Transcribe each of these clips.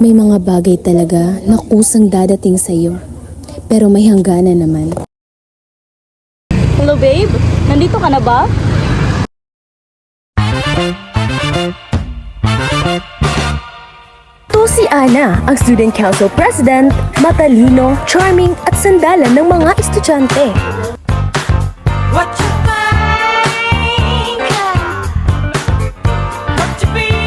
May mga bagay talaga na kusang dadating sa iyo, pero may hangganan naman. Hello babe, nandito ka na ba? Ito si Ana, ang Student Council President, matalino, charming at sandalan ng mga estudyante. What you think, what you feel.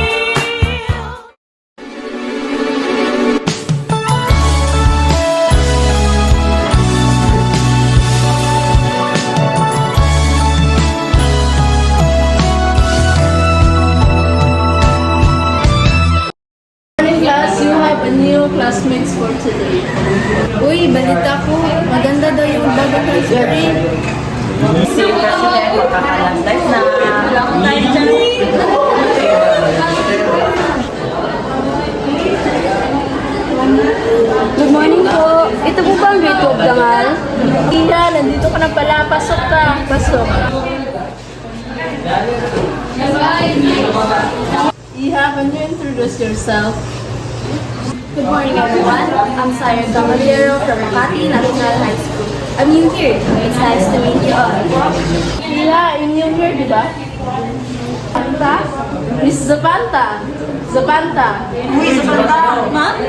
Class, you have a new classmates for today. Uy, balita ko, maganda daw yung bagong transfer eh. Si President, magkakalanday na. Wala ko tayo dyan. Good morning po. Ito po ba ang grade 12 dangal? Iya, nandito ka na pala. Pasok ka. Pasok. Iha, can you introduce yourself? Good morning, everyone. I'm Sayra Caballero from Makati National High School. I'm new here. It's nice to meet you all. Iha, in new year, di ba? Zapanta? Miss Zapanta. Zapanta. Ma'am?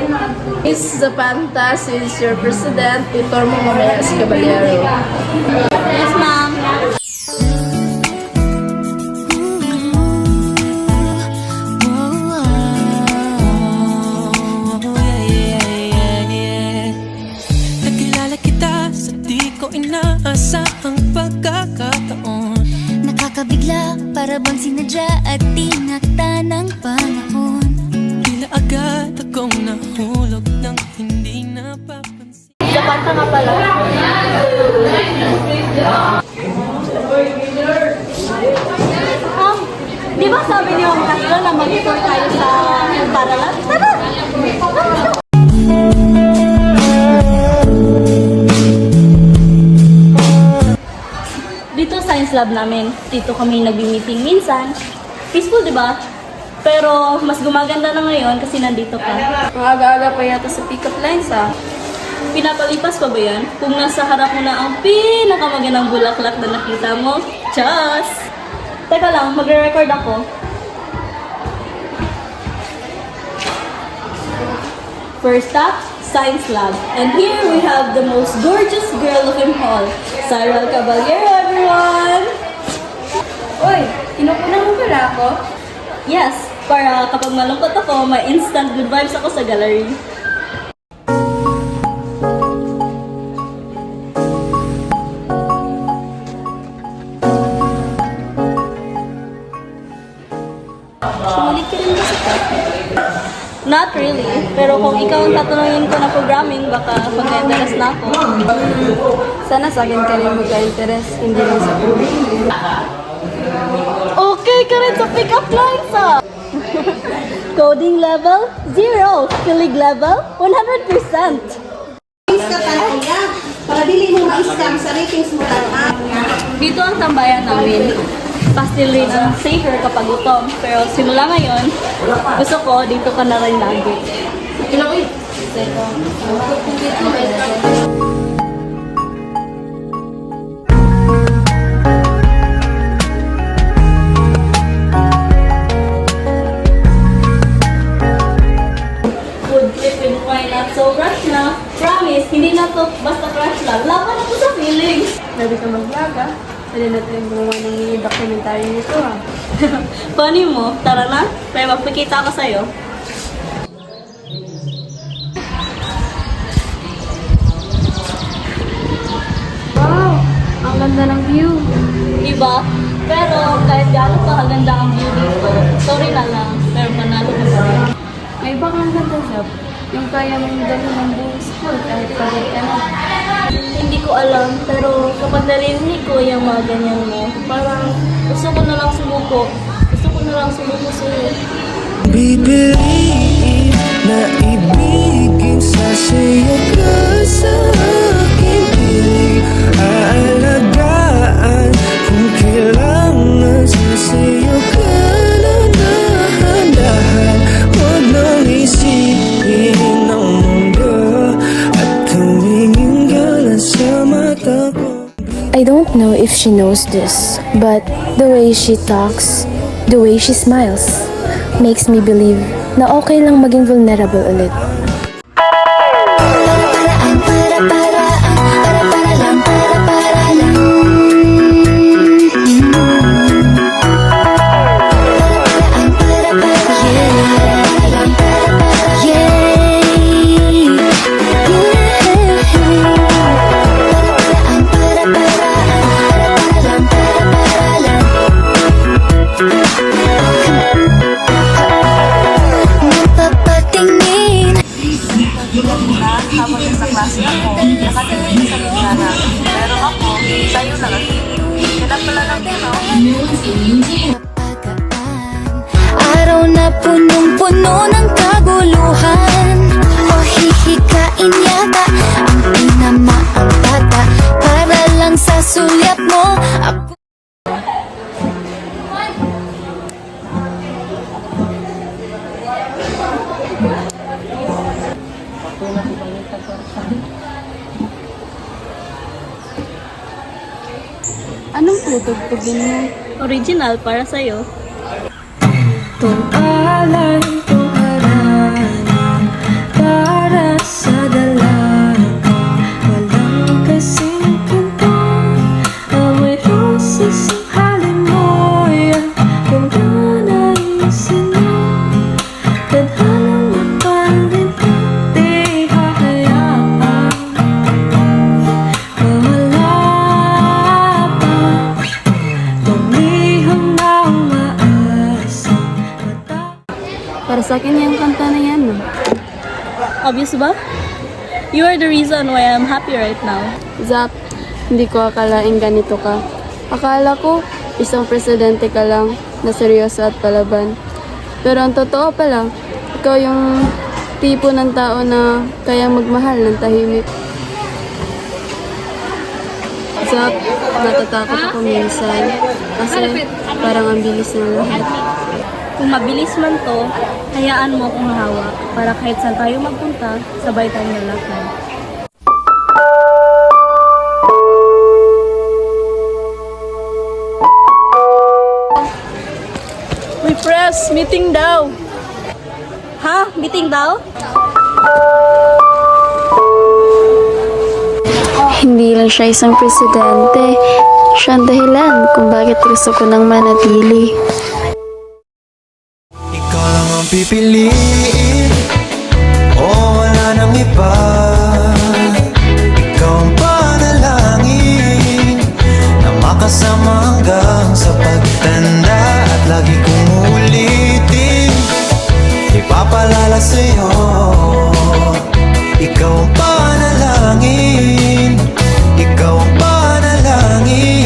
Miss Zapanta, since your president, tutor mo mamaya si Caballero. Yes, ma'am. Nakilala kita sa di ko inaasahang pagkakataon. Nakakabigla, para bang sinadya at tinakda ng panahon. Tila agad akong nahulog ng hindi napapansin. Zapanta nga pala. Di ba sabi niyo ang Castro na mag-tour tayo sa Paralan? Tara! Dito science lab namin, dito kami nag-meeting minsan. Peaceful, di ba? Pero mas gumaganda na ngayon kasi nandito ka. Ang aga-aga pa yata sa pick-up lines, ha? Pinapalipas pa ba yan? Kung nasa harap mo na ang pinakamagandang bulaklak na nakita mo, Diyos! Teka lang, magre-record ako. First up, Science Lab. And here we have the most gorgeous girl of them all, Sayra Caballero, everyone! Uy, kinukunan mo pala ako? Yes, para kapag malungkot ako, may instant good vibes ako sa gallery. Sumulit ka rin ba sa cafe? Not really. Pero kung ikaw ang tatanungin ko na programming, baka pagka-interest na ako. Sana sa akin ka rin magka-interest, hindi lang sa programming. Okay ka rin sa pick-up lines ah! Coding level, 0. Kilig level, 100%. Ka talaga para dili mo ma-scam sa ratings mo lang. Dito ang tambayan namin. Pastil rin ang safer kapag gutom. Pero simula ngayon, gusto ko dito ka na rin lagi. Food trip with why not so rush na. Promise, hindi na to basta crush lang. Laban ako sa feelings. Pwede ka mag-vlog, ha? Pwede natin gumawa ng mini-documentary nito, ha? Funny mo, tara na. Kaya magpakita ako sa'yo. Wow! Ang ganda ng view. Diba? Pero kahit gaano pa kaganda ang view dito, sorry na lang, pero panalo ka pa rin. May iba kang ganda, Shop. Yung kaya mong dalo ng buong school kahit pagod ka na. Hindi ko alam, pero kapag narinig ko yung mga ganyan mo, parang gusto ko na lang sumuko. Gusto ko na lang sumuko sa'yo. Bibelieve na ibigin sa siya ka sa aking piling. Aalagaan kung kailangan sa siya ka na dahan-dahan. Huwag nang isipin if she knows this, but the way she talks, the way she smiles, makes me believe na okay lang maging vulnerable ulit. Napapatingin Habang nasa klase ako, nakatingin sa bintana. Pero ako, tayo lang ang tingin. Kaya pala lang din, araw na punong-puno ng kaguluhan o hihikain yata ang pinamaang bata para lang sa sulyap mo ako. Anong tutugtugin mo? Original para sa'yo. Alay ko harana para sa dalaga. Walang kasing pinto. Amoy roses ang halin mo. Kung nanaisin mo, tadhanang mapalit. Di hahayaan mawala pa. Lumihang na umaasa. Para sa akin yung kanta na yan. No? Obvious ba? You are the reason why I'm happy right now. Zap, hindi ko akalaing ganito ka. Akala ko, isang presidente ka lang na seryoso at palaban. Pero ang totoo pala, ikaw yung tipo ng tao na kayang magmahal ng tahimik. Zap, natatakot ako minsan. Kasi parang ang bilis ng lahat. Kung mabilis man to, hayaan mo akong hawak para kahit saan tayo magpunta, sabay tayong lalakad. Uy, press! Meeting daw! Ha? Meeting daw? Hindi lang siya isang presidente. Siya ang dahilan kung bakit gusto ko nang manatili. Ikaw lang ang pipiliin, o wala nang iba. Ikaw ang panalangin na makasama hanggang sa pagtanda. At lagi kong uulitin, ipapalala sa'yo. Ikaw ang panalangin, ikaw ang panalangin.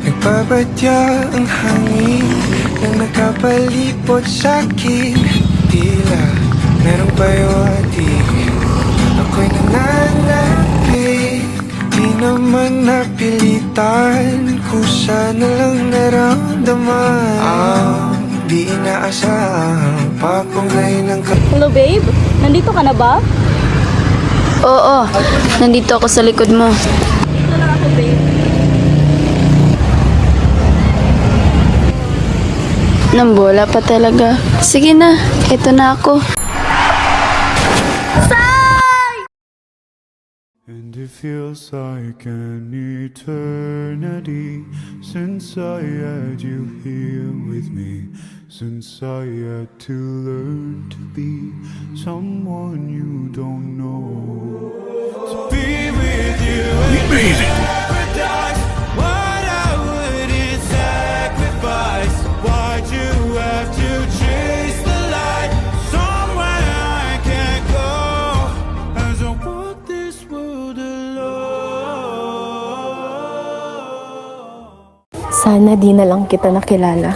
Nagbabadya ang hangin na nakapalipot sa'kin. Tila merong baywati, ako'y nananapig. Di naman napilitan, kusa na lang naramdaman ang di inaasahang papunglay ng Hello babe, nandito ka na ba? Oo, nandito ako sa likod mo. Dito lang ako babe. Nambola pa talaga. Sige na, eto na ako. And it feels like an eternity since I had you here with me, since I had to learn to be someone you don't know. To be with you and paradise, what I wouldn't sacrifice. Why'd you have to chase the light somewhere I can't go? As I walk this world alone. Sana di na lang kita nakilala.